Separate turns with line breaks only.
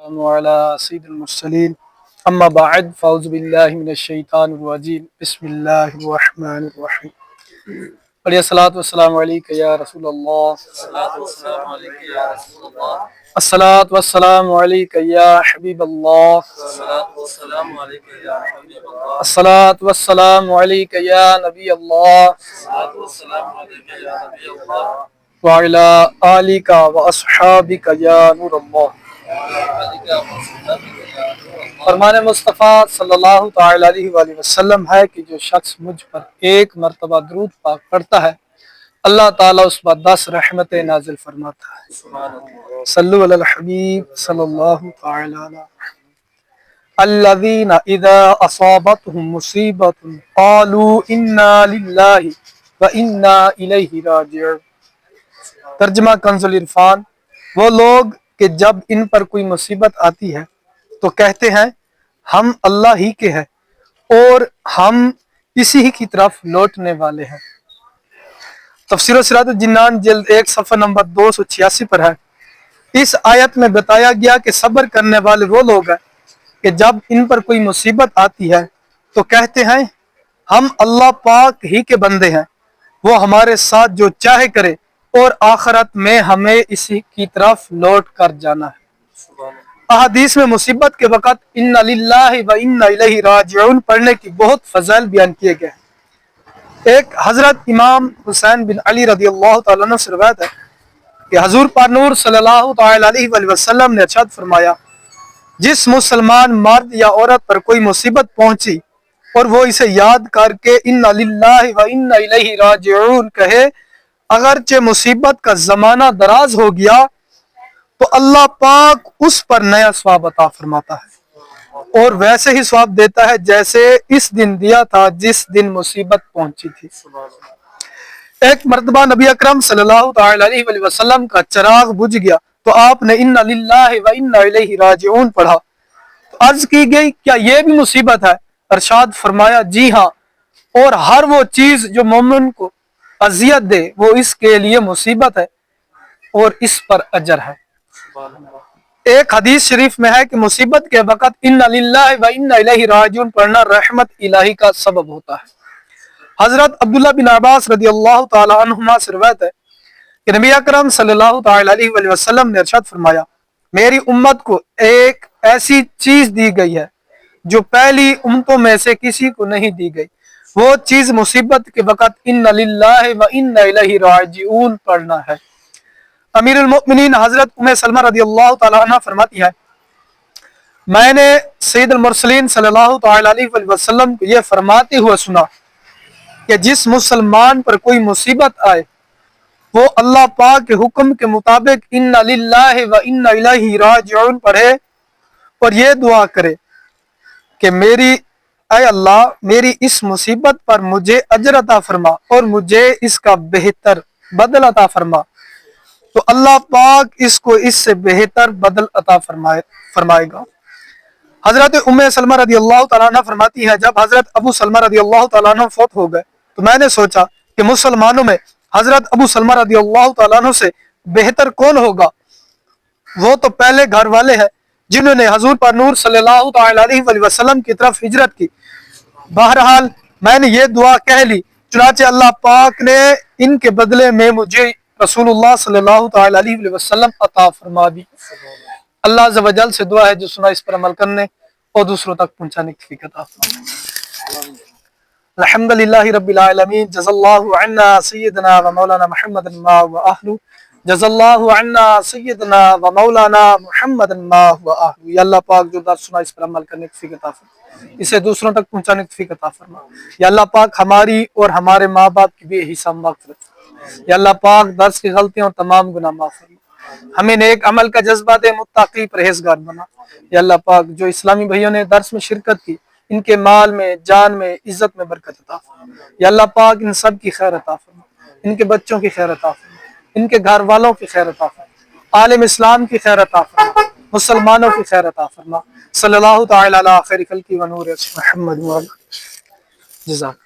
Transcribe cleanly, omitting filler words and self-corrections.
والسلام على سيد المرسلين أما بعد فأعوذ بالله من الشيطان الرجيم بسم الله الرحمن الرحيم علیہ الصلوۃ والسلام علیک یا رسول اللہ الصلاۃ والسلام علیک یا حبیب اللہ الصلاۃ والسلام علیک یا نبی اللہ وعلی آلک واصحابک یا نور اللہ۔ فرمان مصطفیٰ صلی اللہ تعالی علیہ وآلہ وسلم ہے کہ جو شخص مجھ پر ایک مرتبہ درود پاک پڑھتا ہے اللہ تعالیٰ اس پر 10 رحمتیں نازل فرماتا ہے۔ صلو علی الحبیب صلی اللہ تعالی علیہ الذین اذا اصابتهم مصیبۃ قالوا انا للہ وانا الیہ راجعون۔ ترجمہ کنز العرفان، وہ لوگ کہ جب ان پر کوئی مصیبت آتی ہے تو کہتے ہیں ہم اللہ ہی کے ہیں اور ہم اسی ہی کی طرف لوٹنے والے ہیں۔ تفسیر صراط الجنان جلد 1 صفحہ نمبر 286 پر ہے۔ اس آیت میں بتایا گیا کہ صبر کرنے والے وہ لوگ ہیں کہ جب ان پر کوئی مصیبت آتی ہے تو کہتے ہیں ہم اللہ پاک ہی کے بندے ہیں، وہ ہمارے ساتھ جو چاہے کرے اور آخرت میں ہمیں اسی کی طرف لوٹ کر جانا ہے۔ احادیث میں مصیبت کے وقت انا للہ و انا الیہ راجعون پڑھنے کی بہت فضائل بیان کیے گئے ہیں۔ ایک حضرت امام حسین بن علی رضی اللہ تعالیٰ عنہ سے روایت ہے کہ حضور پاک نور صلی اللہ تعالی علیہ وآلہ وسلم نے ارشاد فرمایا جس مسلمان مرد یا عورت پر کوئی مصیبت پہنچی اور وہ اسے یاد کر کے انا للہ و انا الیہ راجعون کہے، اگرچہ مصیبت کا زمانہ دراز ہو گیا تو اللہ پاک اس پر نیا ثواب عطا فرماتا ہے اور ویسے ہی ثواب دیتا ہے جیسے اس دن دیا تھا جس دن مصیبت پہنچی تھی۔ ایک مرتبہ نبی اکرم صلی اللہ تعالی علیہ وآلہ وسلم کا چراغ بجھ گیا تو آپ نے انا للہ و انا الیہ راجعون پڑھا۔ تو عرض کی گئی کیا یہ بھی مصیبت ہے؟ ارشاد فرمایا جی ہاں، اور ہر وہ چیز جو مومن کو اذیت دے وہ اس کے لیے مصیبت ہے اور اس پر اجر ہے۔ ایک حدیث شریف میں ہے کہ مصیبت کے وقت انا للہ و انا الیہ راجعون پڑھنا رحمت الہی کا سبب ہوتا ہے۔ حضرت عبداللہ بن عباس رضی اللہ تعالی عنہما سے روایت ہے کہ نبی اکرم صلی اللہ تعالی علیہ وآلہ وسلم نے ارشاد فرمایا میری امت کو ایک ایسی چیز دی گئی ہے جو پہلی امتوں میں سے کسی کو نہیں دی گئی، وہ چیز مصیبت کے وقت انا للہ و انا الیہ راجعون پڑھنا ہے۔ امیر المؤمنین حضرت ام سلمہ رضی اللہ تعالی عنہ فرماتی ہے میں نے سید المرسلین صلی اللہ تعالی علیہ وآلہ وسلم کو یہ فرماتے ہوئے سنا کہ جس مسلمان پر کوئی مصیبت آئے وہ اللہ پاک کے حکم کے مطابق انا للہ و انا الیہ راجعون پڑھے اور یہ دعا کرے کہ اے اللہ میری اس مصیبت پر مجھے اجر عطا فرما اور مجھے اس کا بہتر بدل عطا فرما، تو اللہ پاک اس کو اس سے بہتر بدل عطا فرمائے گا۔ حضرت ام سلمہ رضی اللہ تعالیٰ عنہ فرماتی ہے جب حضرت ابو سلمہ رضی اللہ تعالیٰ عنہ فوت ہو گئے تو میں نے سوچا کہ مسلمانوں میں حضرت ابو سلمہ رضی اللہ تعالیٰ عنہ سے بہتر کون ہوگا، وہ تو پہلے گھر والے ہیں جنہوں نے حضور پر نور صلی اللہ تعالی علیہ وآلہ وسلم کی طرف ہجرت کی۔ بہرحال میں نے یہ دعا کہہ لی، چنانچہ اللہ پاک نے ان کے بدلے میں مجھے رسول اللہ صلی اللہ تعالی علیہ وآلہ وسلم عطا فرما دی۔ اللہ عز و جل سے دعا ہے جو سنا اس پر عمل کرنے اور دوسروں تک پہنچانے کی توفیق عطا فرمائے۔ الحمدللہ رب العالمین، جزا اللہ عنا سیدنا و مولانا محمد ما و اہلو، جزا اللہ عنا سیدنا و مولانا محمد ما و اہلو۔ یا اللہ پاک جو درس سنا اس پر عمل کرنے کی توفیق عطا فرما، اسے دوسروں تک پہنچانے کی توفیق عطا فرما۔ یا اللہ پاک ہماری اور ہمارے ماں باپ کی بھی حصہ مغفرت۔ یا اللہ پاک درس کی غلطیوں اور تمام گناہ معاف فرما، ہمیں نیک عمل کا جذبہ دے، متقی پرہیزگار بنا۔ یا اللہ پاک جو اسلامی بھائیوں نے درس میں شرکت کی ان کے مال میں، جان میں، عزت میں برکت عطا فرما۔ یا اللہ پاک ان سب کی خیر عطا فرما، ان کے بچوں کی خیر عطا فرما، ان کے گھر والوں کی خیر عطا فرما، عالم اسلام کی خیر عطا فرما، مسلمانوں کی خیر عطا فرما۔ صلی اللہ تعالی علی خیر خلقہ و نور محمد و جزاک